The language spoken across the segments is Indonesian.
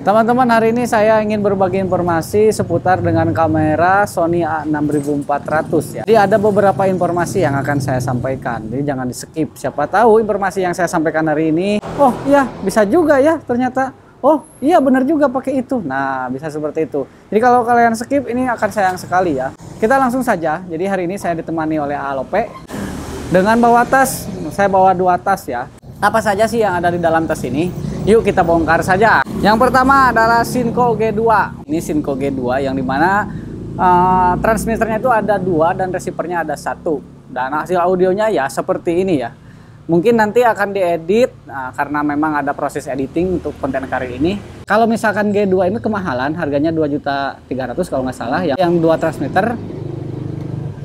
Teman-teman, hari ini saya ingin berbagi informasi seputar dengan kamera Sony A6400 ya. Jadi ada beberapa informasi yang akan saya sampaikan, jadi jangan di skip. Siapa tahu informasi yang saya sampaikan hari ini, oh iya bisa juga ya ternyata. Oh iya benar juga pakai itu. Nah bisa seperti itu. Jadi kalau kalian skip ini akan sayang sekali ya. Kita langsung saja. Jadi hari ini saya ditemani oleh Alope dengan bawa tas. Saya bawa 2 tas ya. Apa saja sih yang ada di dalam tas ini? Yuk kita bongkar saja. Yang pertama adalah Sinco G2. Ini Sinco G2 yang dimana transmitternya itu ada 2 dan receivernya ada 1. Dan hasil audionya ya seperti ini ya. Mungkin nanti akan diedit karena memang ada proses editing untuk konten kali ini. Kalau misalkan G2 ini kemahalan, harganya 2.300.000 kalau nggak salah ya. Yang 2 transmitter.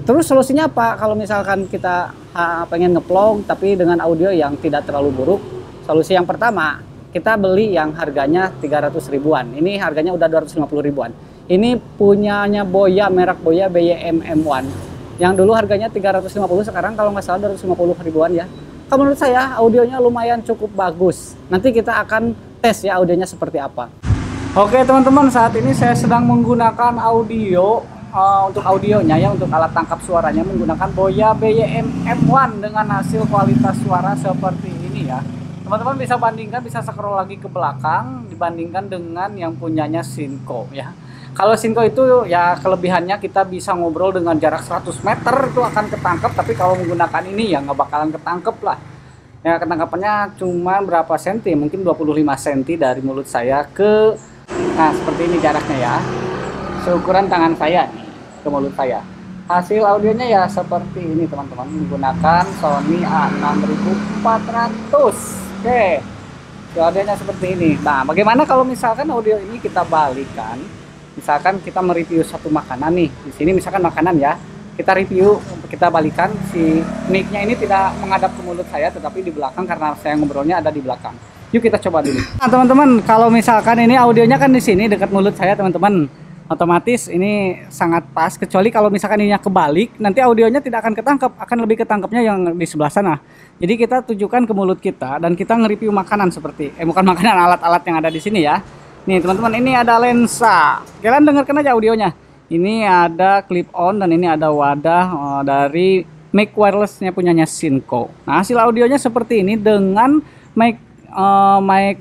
Terus solusinya apa? Kalau misalkan kita pengen ngeplong tapi dengan audio yang tidak terlalu buruk, solusi yang pertama kita beli yang harganya 300 ribuan. Ini harganya udah 250 ribuan. Ini punyanya Boya, merek Boya BYM-M1. Yang dulu harganya 350, sekarang kalau nggak salah 250 ribuan ya. Kalau menurut saya audionya lumayan cukup bagus. Nanti kita akan tes ya audionya seperti apa. Oke teman-teman, saat ini saya sedang menggunakan audio. Untuk audionya ya, untuk alat tangkap suaranya menggunakan Boya BYM-M1 dengan hasil kualitas suara seperti ini ya. Teman-teman bisa bandingkan, bisa scroll lagi ke belakang dibandingkan dengan yang punyanya Sinco ya. Kalau Sinco itu ya kelebihannya kita bisa ngobrol dengan jarak 100 meter itu akan ketangkep, tapi kalau menggunakan ini ya nggak bakalan ketangkep lah. Ya ketangkapannya cuma berapa senti, mungkin 25 senti dari mulut saya ke, nah seperti ini jaraknya ya. Seukuran tangan saya nih ke mulut saya. Hasil audionya ya seperti ini teman-teman, menggunakan Sony A6400. Oke, audionya seperti ini. Nah, bagaimana kalau misalkan audio ini kita balikan? Misalkan kita mereview satu makanan nih. Di sini misalkan makanan ya. Kita review, kita balikan si mic-nya ini tidak menghadap ke mulut saya tetapi di belakang karena saya ngobrolnya ada di belakang. Yuk kita coba dulu. Nah, teman-teman, kalau misalkan ini audionya kan di sini dekat mulut saya, teman-teman. Otomatis ini sangat pas, kecuali kalau misalkan ininya kebalik, nanti audionya tidak akan ketangkep, akan lebih ketangkepnya yang di sebelah sana. Jadi kita tujukan ke mulut kita dan kita nge-review makanan seperti, bukan makanan, alat-alat yang ada di sini ya. Nih teman-teman, ini ada lensa. Kalian dengarkan aja audionya. Ini ada clip on dan ini ada wadah dari mic wirelessnya punyanya Sinco. Nah hasil audionya seperti ini dengan mic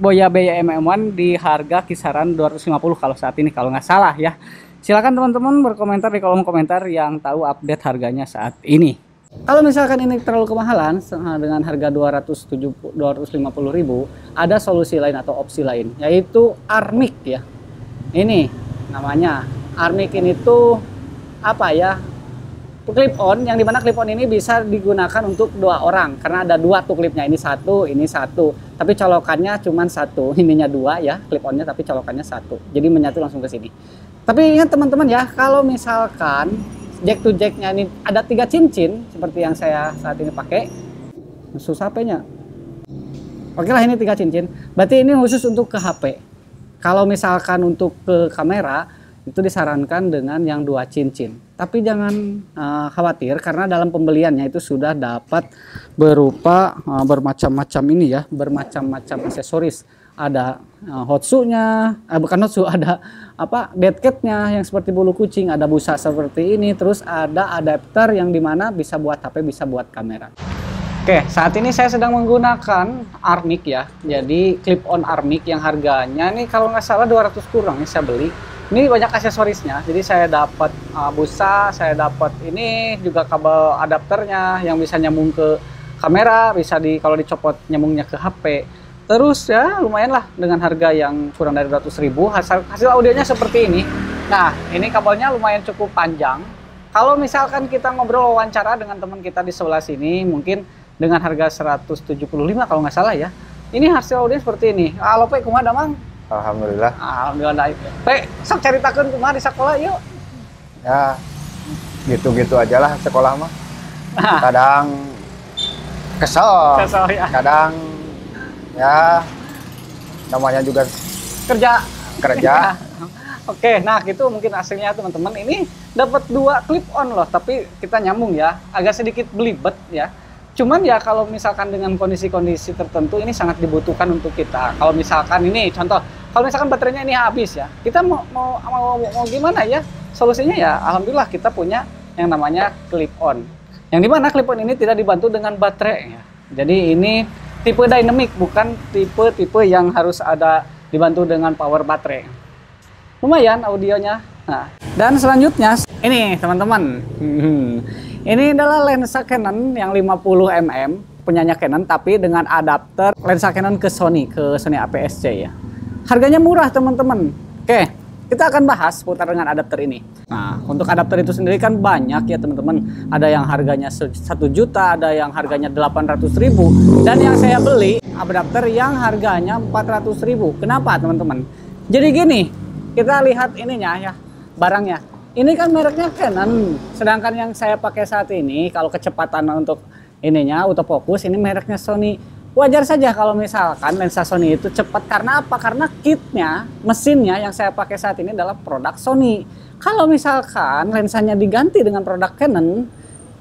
Boya BYM-M1 di harga kisaran 250 kalau saat ini kalau nggak salah ya. Silakan teman-teman berkomentar di kolom komentar yang tahu update harganya saat ini. Kalau misalkan ini terlalu kemahalan dengan harga 250 ribu, ada solusi lain atau opsi lain yaitu Armic ya. Ini namanya Armic, ini tuh apa ya? Clip on, yang dimana clip on ini bisa digunakan untuk 2 orang karena ada 2 tuh klipnya, ini satu tapi colokannya cuma 1, ininya 2 ya clip onnya tapi colokannya 1, jadi menyatu langsung ke sini. Tapi ingat teman-teman ya, kalau misalkan jack to jacknya ini ada 3 cincin seperti yang saya saat ini pakai, susah HP-nya. Oke lah, ini 3 cincin, berarti ini khusus untuk ke HP. Kalau misalkan untuk ke kamera itu disarankan dengan yang 2 cincin. Tapi jangan khawatir karena dalam pembeliannya itu sudah dapat berupa bermacam-macam ini ya, bermacam-macam aksesoris. Ada hot shoe-nya, bukan hot shoe, ada apa, dead cat-nya yang seperti bulu kucing, ada busa seperti ini, terus ada adapter yang dimana bisa buat HP, bisa buat kamera. Oke, saat ini saya sedang menggunakan Armic ya. Jadi clip on Armic yang harganya nih kalau nggak salah 200 kurang ya saya beli. Ini banyak aksesorisnya, jadi saya dapat busa, saya dapat ini juga kabel adapternya yang bisa nyambung ke kamera, bisa kalau dicopot nyambungnya ke HP. Terus ya lumayan lah dengan harga yang kurang dari 200 ribu, hasil audionya seperti ini. Nah ini kabelnya lumayan cukup panjang. Kalau misalkan kita ngobrol wawancara dengan teman kita di sebelah sini, mungkin dengan harga 175 kalau nggak salah ya. Ini hasil audio seperti ini. Halo Pak, kumaha damang? Alhamdulillah. Alhamdulillah. Teh, sok caritakeun kumaha di sekolah yuk. Ya, gitu-gitu aja lah sekolah mah. Kadang kesel ya. Kadang ya namanya juga kerja. Oke, nah gitu mungkin hasilnya teman-teman. Ini dapat 2 clip on loh, tapi kita nyambung ya. Agak sedikit belibet ya. Cuman ya kalau misalkan dengan kondisi-kondisi tertentu ini sangat dibutuhkan untuk kita. Kalau misalkan ini contoh Kalau misalkan baterainya ini habis ya, kita mau gimana ya? Solusinya ya, alhamdulillah kita punya yang namanya clip on. Yang dimana clip on ini tidak dibantu dengan baterai ya. Jadi ini tipe dynamic, bukan tipe yang harus ada dibantu dengan power baterai. Lumayan audionya. Nah, dan selanjutnya ini teman-teman. Ini adalah lensa Canon yang 50 mm punyanya Canon, tapi dengan adapter lensa Canon ke Sony APS-C ya. Harganya murah teman-teman. Oke, kita akan bahas seputar dengan adapter ini. Nah, untuk adapter itu sendiri kan banyak ya teman-teman. Ada yang harganya 1 juta, ada yang harganya 800.000, dan yang saya beli adapter yang harganya 400.000. Kenapa teman-teman? Jadi gini, kita lihat ininya ya, barangnya. Ini kan mereknya Canon, sedangkan yang saya pakai saat ini kalau kecepatan untuk ininya autofocus ini mereknya Sony. Wajar saja kalau misalkan lensa Sony itu cepat, karena apa? Karena kitnya, mesinnya yang saya pakai saat ini adalah produk Sony. Kalau misalkan lensanya diganti dengan produk Canon,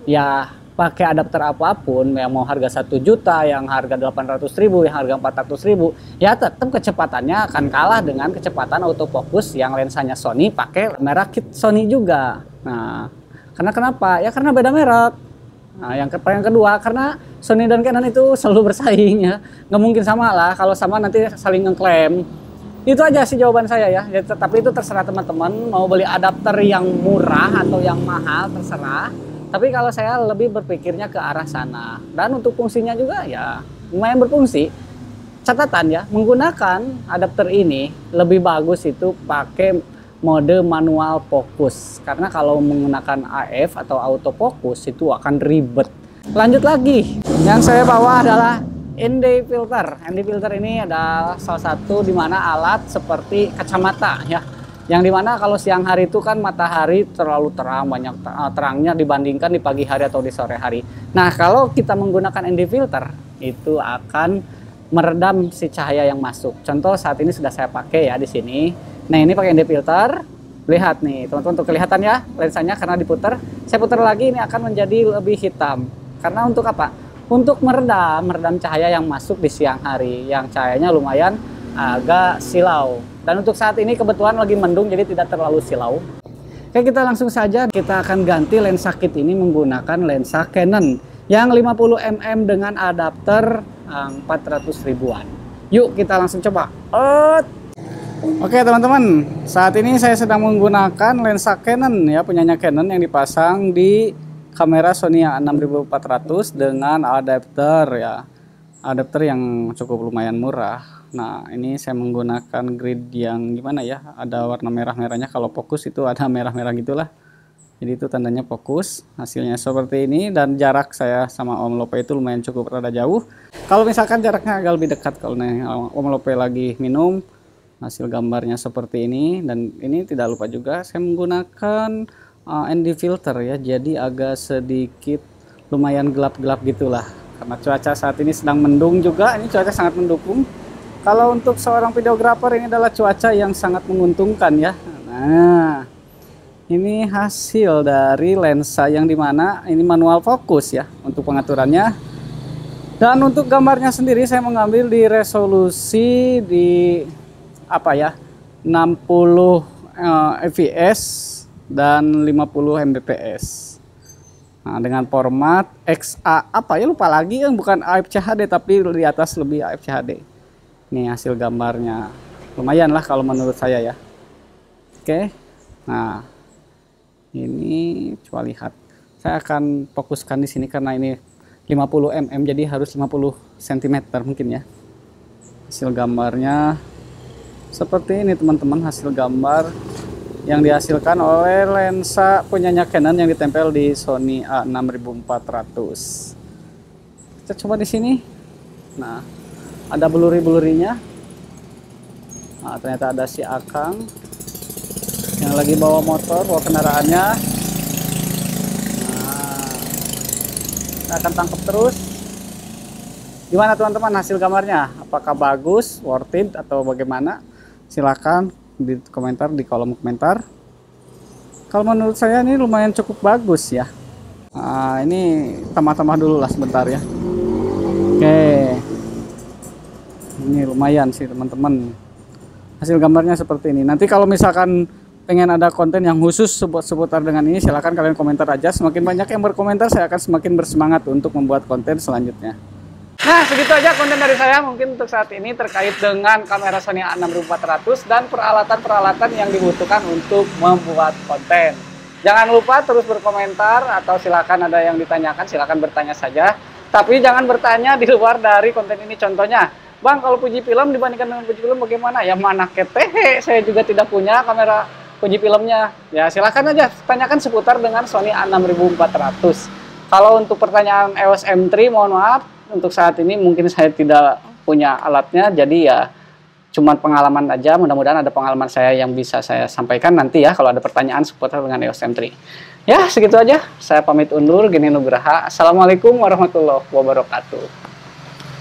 ya pakai adapter apapun, yang mau harga 1 juta, yang harga 800.000, yang harga 400.000, ya tetap kecepatannya akan kalah dengan kecepatan autofocus yang lensanya Sony pakai merek kit Sony juga. Nah, karena kenapa? Ya karena beda merek. Nah, yang kedua, karena Sony dan Canon itu selalu bersaing ya. Nggak mungkin sama lah, kalau sama nanti saling ngeklaim. Itu aja sih jawaban saya ya. Tapi itu terserah teman-teman, mau beli adapter yang murah atau yang mahal, terserah. Tapi kalau saya lebih berpikirnya ke arah sana. Dan untuk fungsinya juga ya lumayan berfungsi. Catatan ya, menggunakan adapter ini lebih bagus itu pakai mode manual fokus, karena kalau menggunakan AF atau autofocus itu akan ribet. Lanjut lagi, yang saya bawa adalah ND filter. ND filter ini adalah salah satu dimana alat seperti kacamata ya, yang dimana kalau siang hari itu kan matahari terlalu terang, banyak terangnya dibandingkan di pagi hari atau di sore hari. Nah, kalau kita menggunakan ND filter itu akan meredam si cahaya yang masuk. Contoh saat ini sudah saya pakai ya di sini. Nah, ini pakai ND filter. Lihat nih teman-teman, untuk kelihatan ya lensanya karena diputar. Saya putar lagi, ini akan menjadi lebih hitam. Karena untuk apa? Untuk meredam cahaya yang masuk di siang hari, yang cahayanya lumayan agak silau. Dan untuk saat ini kebetulan lagi mendung, jadi tidak terlalu silau. Oke, kita langsung saja, kita akan ganti lensa kit ini menggunakan lensa Canon yang 50 mm dengan adapter 400 ribuan. Yuk kita langsung coba. Oke teman-teman, saat ini saya sedang menggunakan lensa Canon ya, punyanya Canon yang dipasang di kamera Sony A6400 dengan adapter ya. Adapter yang cukup lumayan murah. Nah, ini saya menggunakan grid yang gimana ya? Ada warna merah-merahnya, kalau fokus itu ada merah-merah gitulah. Jadi itu tandanya fokus. Hasilnya seperti ini, dan jarak saya sama Om Lope itu lumayan cukup rada jauh. Kalau misalkan jaraknya agak lebih dekat, kalau Om Lope lagi minum, hasil gambarnya seperti ini. Dan ini tidak lupa juga saya menggunakan ND filter ya, jadi agak sedikit lumayan gelap-gelap gitulah, karena cuaca saat ini sedang mendung juga. Ini cuaca sangat mendukung. Kalau untuk seorang videografer ini adalah cuaca yang sangat menguntungkan ya. Nah, ini hasil dari lensa yang dimana ini manual fokus ya untuk pengaturannya. Dan untuk gambarnya sendiri saya mengambil di resolusi di apa ya, 60 fps dan 50 mbps. Nah, dengan format XA apa ya, lupa lagi, yang bukan AFC HD tapi di atas lebih AFC HD. Ini hasil gambarnya lumayan lah kalau menurut saya ya. Oke, nah ini coba lihat. Saya akan fokuskan di sini karena ini 50 mm, jadi harus 50 cm mungkin ya. Hasil gambarnya seperti ini teman-teman, hasil gambar yang dihasilkan oleh lensa punyanya Canon yang ditempel di Sony A6400. Kita coba di sini. Nah, ada bluri-blurinya. Nah, ternyata ada si Akang yang lagi bawa motor, bawa kendaraannya. Nah, kita akan tangkap terus. Gimana teman-teman hasil gambarnya? Apakah bagus, worth it, atau bagaimana? Silakan di komentar, di kolom komentar. Kalau menurut saya ini lumayan cukup bagus ya. Nah, ini tambah-tambah dulu lah sebentar ya. Oke, ini lumayan sih teman-teman. Hasil gambarnya seperti ini. Nanti kalau misalkan pengen ada konten yang khusus seputar dengan ini, silahkan kalian komentar aja. Semakin banyak yang berkomentar, saya akan semakin bersemangat untuk membuat konten selanjutnya. Nah, segitu aja konten dari saya mungkin untuk saat ini terkait dengan kamera Sony A6400 dan peralatan-peralatan yang dibutuhkan untuk membuat konten. Jangan lupa terus berkomentar, atau silakan ada yang ditanyakan, silakan bertanya saja. Tapi jangan bertanya di luar dari konten ini. Contohnya, Bang, kalau Fuji Film dibandingkan dengan Fuji Film bagaimana? Ya mana ketehe, saya juga tidak punya kamera Fuji Filmnya. Ya silakan aja tanyakan seputar dengan Sony A6400. Kalau untuk pertanyaan EOS M3, mohon maaf, untuk saat ini mungkin saya tidak punya alatnya, jadi ya cuma pengalaman aja. Mudah-mudahan ada pengalaman saya yang bisa saya sampaikan nanti ya kalau ada pertanyaan seputar dengan EOS M3. Ya segitu aja, saya pamit undur. Geni Nugraha. Assalamualaikum warahmatullahi wabarakatuh.